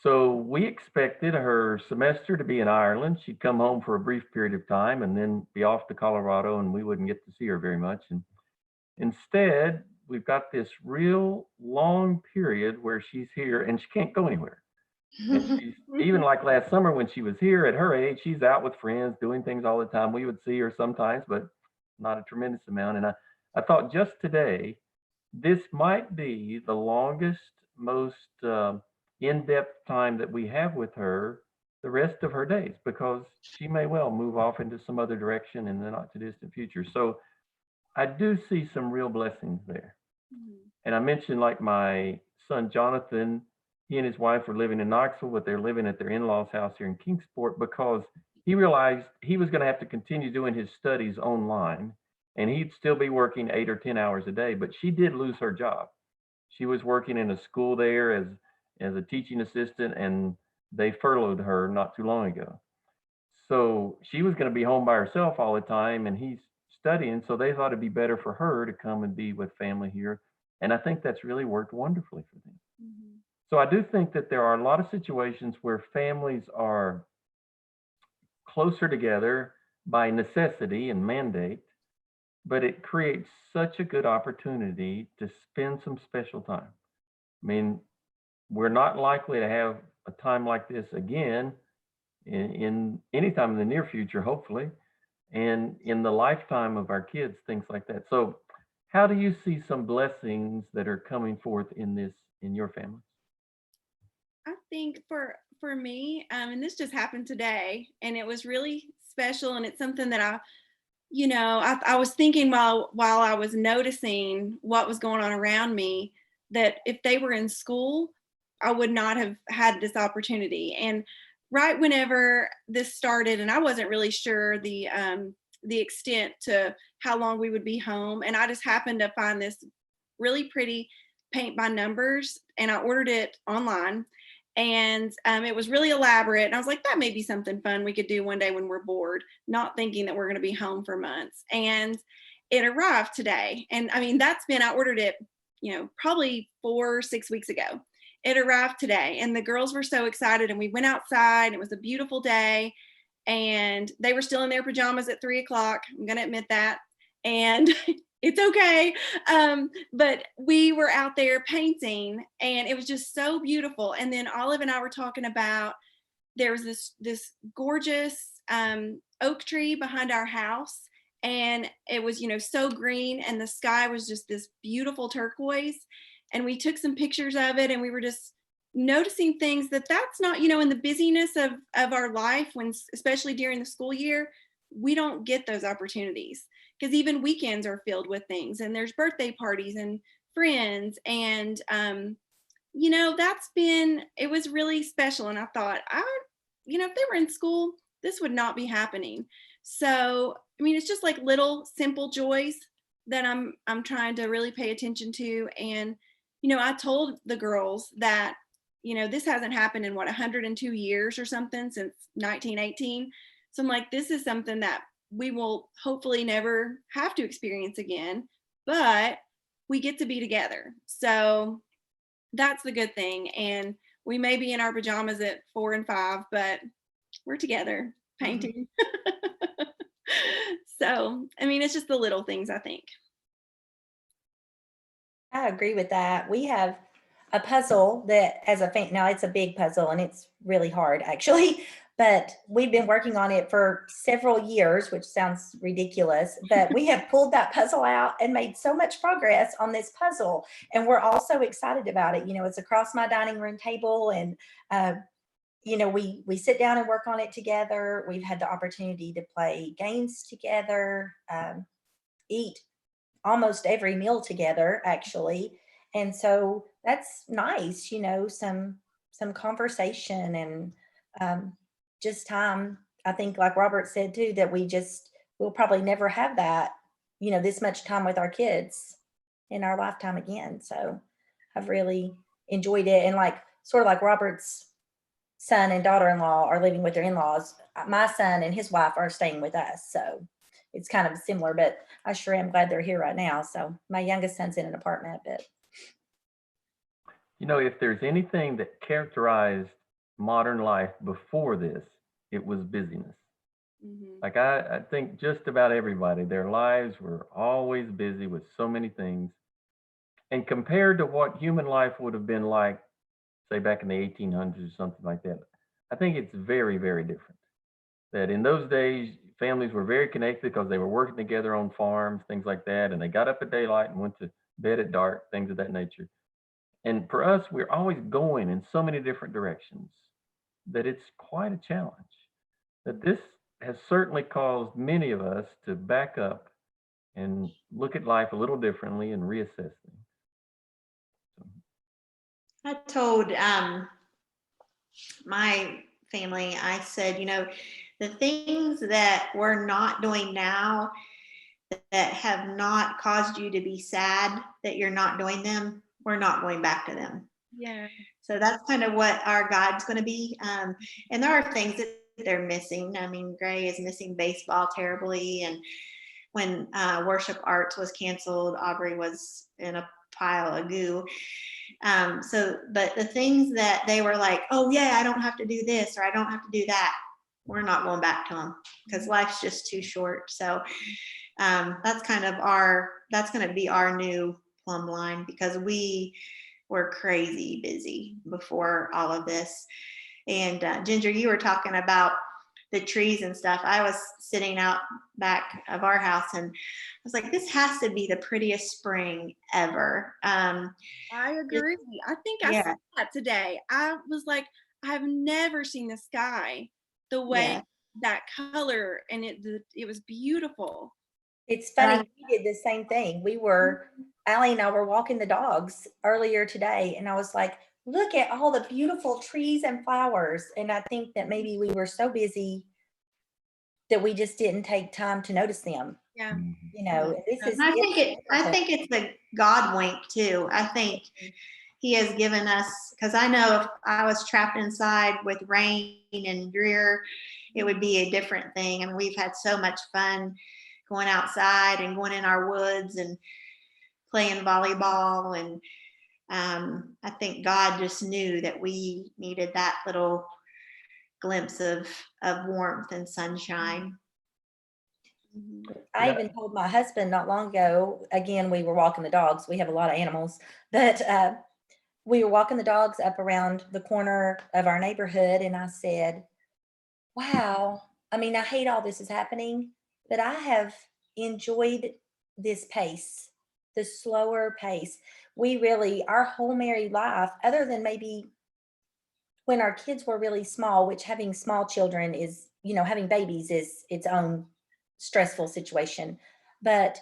So we expected her semester to be in Ireland. She'd come home for a brief period of time and then be off to Colorado, and we wouldn't get to see her very much. And instead, we've got this real long period where she's here and she can't go anywhere. And she's even like last summer when she was here at her age, she's out with friends doing things all the time. We would see her sometimes, but not a tremendous amount. And I thought just today, this might be the longest, most in-depth time that we have with her the rest of her days, because she may well move off into some other direction in the not too distant future. So I do see some real blessings there. And I mentioned like my son, Jonathan, he and his wife were living in Knoxville, but they're living at their in-laws house here in Kingsport because he realized he was going to have to continue doing his studies online and he'd still be working 8 or 10 hours a day. But she did lose her job. She was working in a school there as a teaching assistant, and they furloughed her not too long ago. So she was going to be home by herself all the time, and he's studying. So they thought it'd be better for her to come and be with family here. And I think that's really worked wonderfully for them. So I do think that there are a lot of situations where families are closer together by necessity and mandate, but it creates such a good opportunity to spend some special time. I mean, we're not likely to have a time like this again in any time in the near future, hopefully, and in the lifetime of our kids, things like that. So how do you see some blessings that are coming forth in this, in your family? I think for me, and this just happened today, and it was really special, and it's something that I was thinking while I was noticing what was going on around me, that if they were in school, I would not have had this opportunity. And right whenever this started, and I wasn't really sure the extent to how long we would be home, and I just happened to find this really pretty paint by numbers, and I ordered it online. And it was really elaborate. And I was like, that may be something fun we could do one day when we're bored, not thinking that we're going to be home for months. And it arrived today. And I mean, I ordered it, probably 4 or 6 weeks ago. It arrived today. And the girls were so excited. And we went outside. It was a beautiful day. And they were still in their pajamas at 3:00. I'm going to admit that. And it's okay. But we were out there painting and it was just so beautiful. And then Olive and I were talking about, there was this gorgeous oak tree behind our house. And it was, so green, and the sky was just this beautiful turquoise. And we took some pictures of it, and we were just noticing things that's not, in the busyness of our life, especially during the school year, we don't get those opportunities. Because even weekends are filled with things, and there's birthday parties and friends. And, it was really special. And I thought, if they were in school, this would not be happening. So, I mean, it's just like little simple joys that I'm trying to really pay attention to. And, I told the girls that, this hasn't happened in 102 years or something, since 1918. So I'm like, this is something that we will hopefully never have to experience again, but we get to be together. So that's the good thing. And we may be in our pajamas at 4 and 5, but we're together painting. So, I mean, it's just the little things, I think. I agree with that. We have a puzzle that now it's a big puzzle and it's really hard actually, but we've been working on it for several years, which sounds ridiculous, but we have pulled that puzzle out and made so much progress on this puzzle. And we're all so excited about it. It's across my dining room table, and we sit down and work on it together. We've had the opportunity to play games together, eat almost every meal together, actually. And so that's nice, some conversation and just time I think like Robert said too, that we'll probably never have that, this much time with our kids in our lifetime again. So I've really enjoyed it. And like, sort of like Robert's son and daughter-in-law are living with their in-laws. My son and his wife are staying with us. So it's kind of similar, but I sure am glad they're here right now. So my youngest son's in an apartment, but If there's anything that characterized modern life before this, it was busyness. Mhm. Like I think just about everybody, their lives were always busy with so many things. And compared to what human life would have been like, say back in the 1800s or something like that, I think it's very, very different. That in those days, families were very connected because they were working together on farms, things like that, and they got up at daylight and went to bed at dark, things of that nature. And for us, we're always going in so many different directions that it's quite a challenge. That this has certainly caused many of us to back up and look at life a little differently and reassess things. I told my family, I said, the things that we're not doing now that have not caused you to be sad that you're not doing them, we're not going back to them. Yeah. So that's kind of what our guide's going to be. And there are things that they're missing. I mean, Gray is missing baseball terribly. And when worship arts was canceled, Aubrey was in a pile of goo. But the things that they were like, oh yeah, I don't have to do this or I don't have to do that, we're not going back to them because life's just too short. So that's kind of that's going to be our new plumb line, because we were crazy busy before all of this. And Ginger, you were talking about the trees and stuff. I was sitting out back of our house and I was like, this has to be the prettiest spring ever. I agree. I think I Yeah. saw that today. I was like, I've never seen the sky the way Yeah. that color, and it was beautiful. it's And funny. We did the same thing. Allie and I were walking the dogs earlier today, and I was like, look at all the beautiful trees and flowers. And I think that maybe we were so busy that we just didn't take time to notice them. Yeah. This is I think it's a God wink too. I think he has given us, because I know if I was trapped inside with rain and drear, it would be a different thing. And we've had so much fun going outside and going in our woods and playing volleyball. And I think God just knew that we needed that little glimpse of warmth and sunshine. I even told my husband not long ago, again, we were walking the dogs. We have a lot of animals, but we were walking the dogs up around the corner of our neighborhood. And I said, wow, I mean, I hate all this is happening, but I have enjoyed this pace, the slower pace. Our whole married life, other than maybe when our kids were really small, which having small children is, having babies is its own stressful situation. But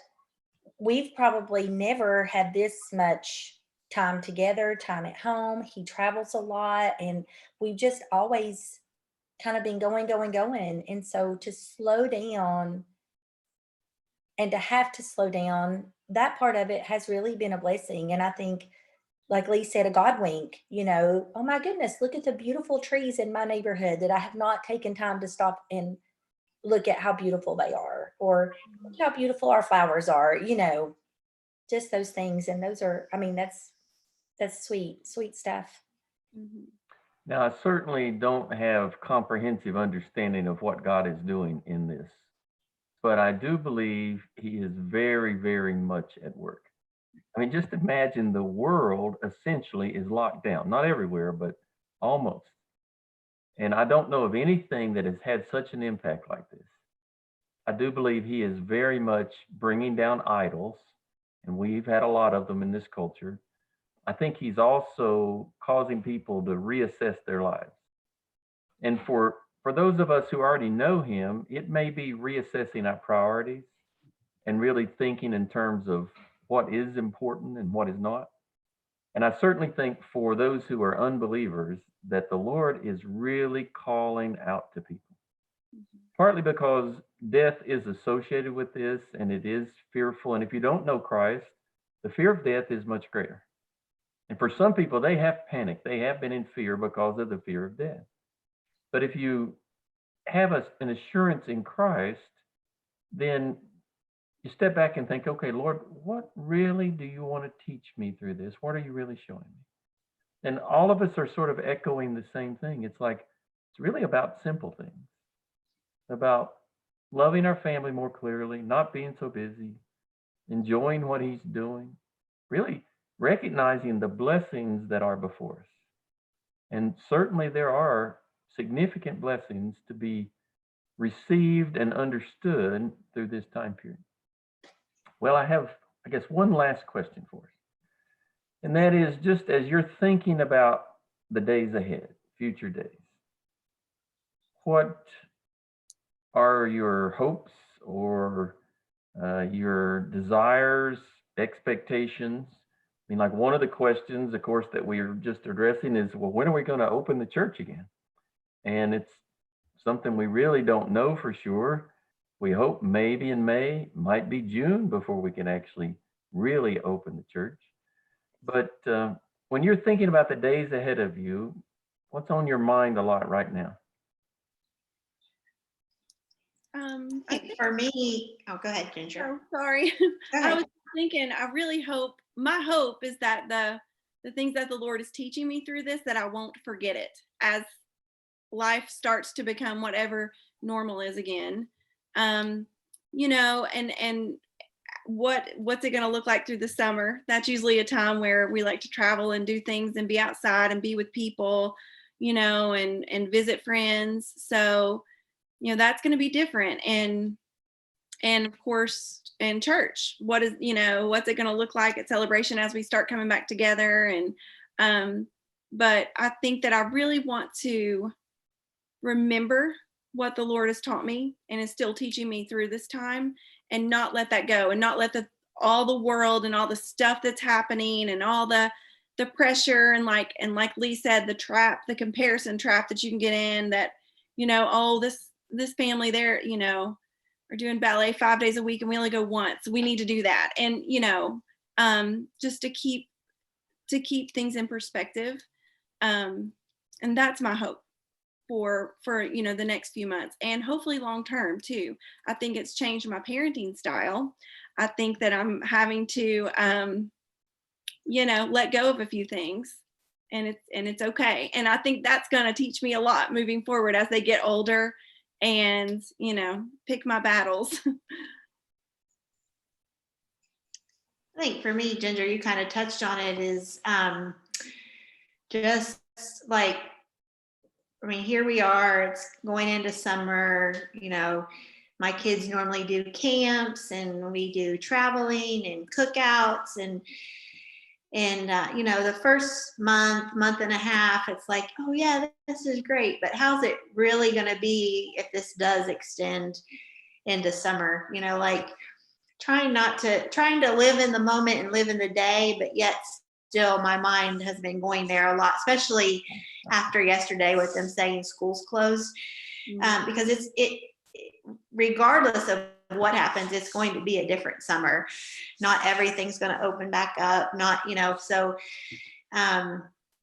we've probably never had this much time together, time at home. He travels a lot, and we've just always kind of been going, going, going. And so to slow down and to have to slow down, that part of it has really been a blessing. And I think, like Lee said, a God wink, oh my goodness, look at the beautiful trees in my neighborhood that I have not taken time to stop and look at how beautiful they are, or look how beautiful our flowers are, just those things. And those are, I mean, that's sweet, sweet stuff. Mhm. Now, I certainly don't have comprehensive understanding of what God is doing in this, but I do believe he is very, very much at work. I mean, just imagine the world essentially is locked down, not everywhere, but almost. And I don't know of anything that has had such an impact like this. I do believe he is very much bringing down idols, and we've had a lot of them in this culture. I think he's also causing people to reassess their lives. And for those of us who already know him, it may be reassessing our priorities and really thinking in terms of what is important and what is not. And I certainly think for those who are unbelievers, that the Lord is really calling out to people. partly because death is associated with this and it is fearful. And if you don't know Christ, the fear of death is much greater. And for some people, they have panicked. They have been in fear because of the fear of death. But if you have an assurance in Christ, then you step back and think, okay, Lord, what really do you want to teach me through this? What are you really showing me? And all of us are sort of echoing the same thing. It's like, it's really about simple things, about loving our family more clearly, not being so busy, enjoying what he's doing, really recognizing the blessings that are before us. And certainly there are significant blessings to be received and understood through this time period. Well, I have, I guess, one last question for us. And that is, just as you're thinking about the days ahead, future days, what are your hopes or your desires, expectations? I mean, like one of the questions, of course, that we are just addressing is, well, when are we going to open the church again? And it's something we really don't know for sure. We hope maybe in May, might be June before we can actually really open the church. But when you're thinking about the days ahead of you, what's on your mind a lot right now? I think, For me, oh, go ahead, Ginger. oh, sorry. Go I ahead. was thinking, I really hope, my hope is that the things that the Lord is teaching me through this, that I won't forget it as life starts to become whatever normal is again. You know, and what's it going to look like through the summer? That's usually a time where we like to travel and do things and be outside and be with people, you know, and visit friends. So, you know, that's going to be different. And of course in church, what is, you know, what's it going to look like at celebration as we start coming back together? And but I think that I really want to remember what the Lord has taught me and is still teaching me through this time, and not let that go, and not let all the world and all the stuff that's happening and all the pressure and like Lee said, the comparison trap that you can get in, that, you know, oh, this family, they're, you know, are doing ballet 5 days a week and we only go once. We need to do that. And, you know, just to keep things in perspective. And that's my hope for you know, the next few months, and hopefully long term too. I think it's changed my parenting style. I think that I'm having to you know, let go of a few things, and it's okay. And I think that's going to teach me a lot moving forward as they get older, and, you know, pick my battles. I think for me, Ginger, you kind of touched on it, is just like, I mean, here we are, it's going into summer, you know, my kids normally do camps and we do traveling and cookouts and you know, the first month and a half, it's like, oh yeah, this is great, but how's it really going to be if this does extend into summer? You know, like trying to live in the moment and live in the day, but yet still my mind has been going there a lot, especially after yesterday with them saying school's closed, because it regardless of what happens, it's going to be a different summer. Not everything's going to open back up, not, you know, so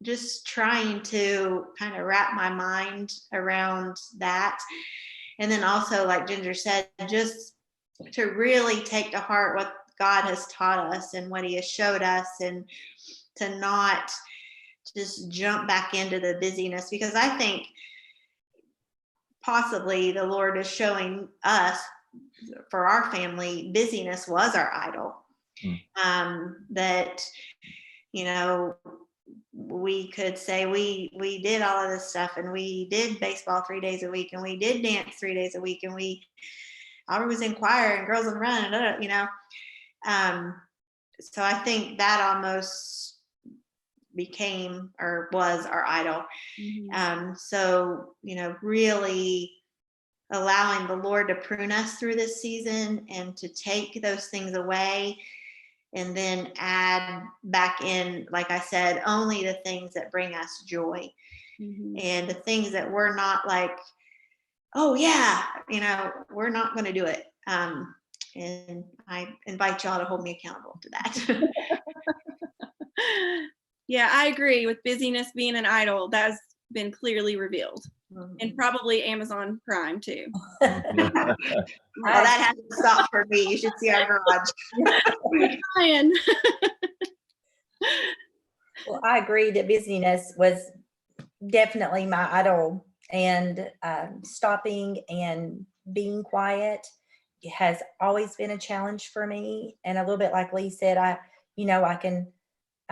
just trying to kind of wrap my mind around that. And then also, like Ginger said, just to really take to heart what God has taught us and what he has showed us, and to not just jump back into the busyness, because I think possibly the Lord is showing us, for our family, busyness was our idol. That, you know, we could say we did all of this stuff, and we did baseball 3 days a week, and we did dance 3 days a week, and I was in choir and Girls on the Run, you know. So I think that almost became or was our idol. So, you know, really allowing the Lord to prune us through this season and to take those things away, and then add back in, like I said, only the things that bring us joy, and the things that we're not like, oh yeah, we're not going to do it. And I invite y'all to hold me accountable to that. Yeah, I agree with busyness being an idol. That's been clearly revealed. And probably Amazon Prime too. Well, that hasn't stopped for me. You should see our garage. Ryan. Well, I agree that busyness was definitely my idol, and stopping and being quiet has always been a challenge for me. And a little bit like Lee said, I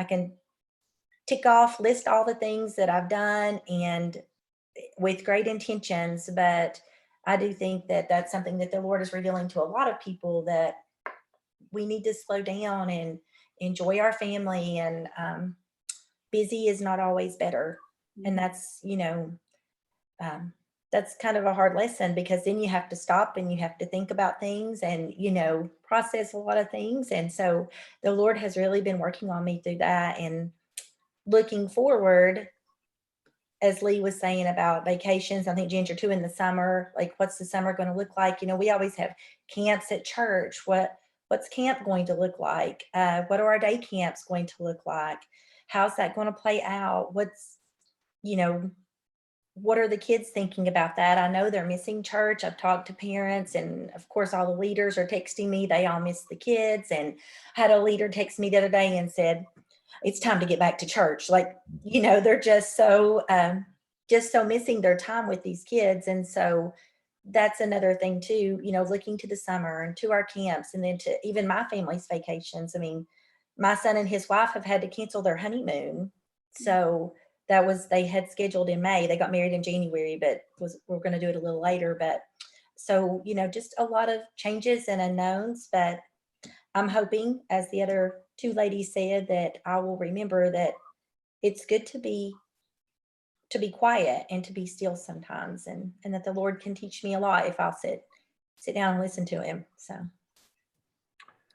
can tick off, list all the things that I've done and with great intentions, but I do think that that's something that the Lord is revealing to a lot of people, that we need to slow down and enjoy our family, and busy is not always better. And that's, that's kind of a hard lesson, because then you have to stop and you have to think about things and, process a lot of things. And so the Lord has really been working on me through that, and looking forward, as Lee was saying about vacations, I think Ginger too, in the summer, like what's the summer going to look like? We always have camps at church. What's camp going to look like? What are our day camps going to look like? How's that going to play out? What are the kids thinking about that? I know they're missing church. I've talked to parents, and of course all the leaders are texting me. They all miss the kids. And I had a leader text me the other day and said, it's time to get back to church. Like, they're just so missing their time with these kids. And so that's another thing too, looking to the summer and to our camps, and then to even my family's vacations. I mean, my son and his wife have had to cancel their honeymoon. So they had scheduled in May. They got married in January, but we're going to do it a little later. But so, just a lot of changes and unknowns, but I'm hoping, as the other two ladies said, that I will remember that it's good to be quiet and to be still sometimes, and that the Lord can teach me a lot if I'll sit down and listen to him. So.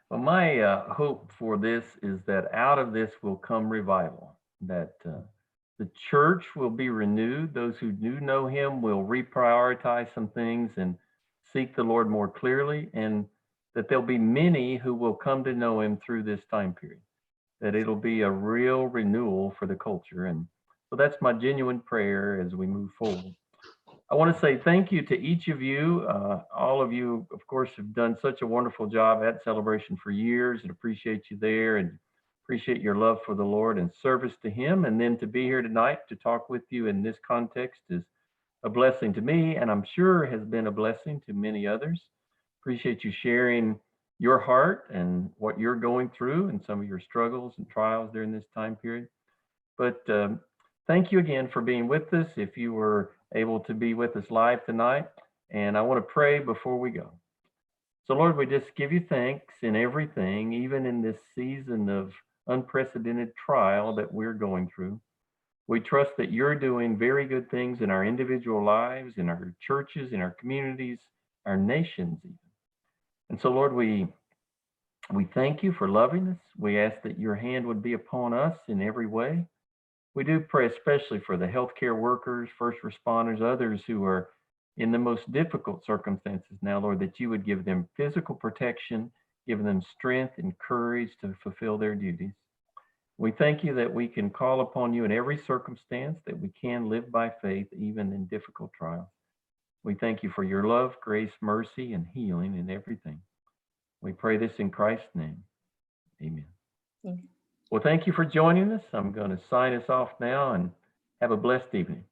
Well, my hope for this is that out of this will come revival, that the church will be renewed. Those who do know him will reprioritize some things and seek the Lord more clearly, and that there'll be many who will come to know him through this time period, that it'll be a real renewal for the culture. And so that's my genuine prayer as we move forward. I want to say thank you to each of you. All of you, of course, have done such a wonderful job at Celebration for years, and appreciate you there, and appreciate your love for the Lord and service to him. And then to be here tonight to talk with you in this context is a blessing to me, and I'm sure has been a blessing to many others. Appreciate you sharing your heart and what you're going through and some of your struggles and trials during this time period. But thank you again for being with us, if you were able to be with us live tonight. And I want to pray before we go. So Lord, we just give you thanks in everything, even in this season of unprecedented trial that we're going through. We trust that you're doing very good things in our individual lives, in our churches, in our communities, our nations even. And so Lord, we thank you for loving us. We ask that your hand would be upon us in every way. We do pray especially for the healthcare workers, first responders, others who are in the most difficult circumstances now, Lord, that you would give them physical protection, give them strength and courage to fulfill their duties. We thank you that we can call upon you in every circumstance, that we can live by faith even in difficult trials. We thank you for your love, grace, mercy, and healing in everything. We pray this in Christ's name. Amen. Well, thank you for joining us. I'm going to sign us off now, and have a blessed evening.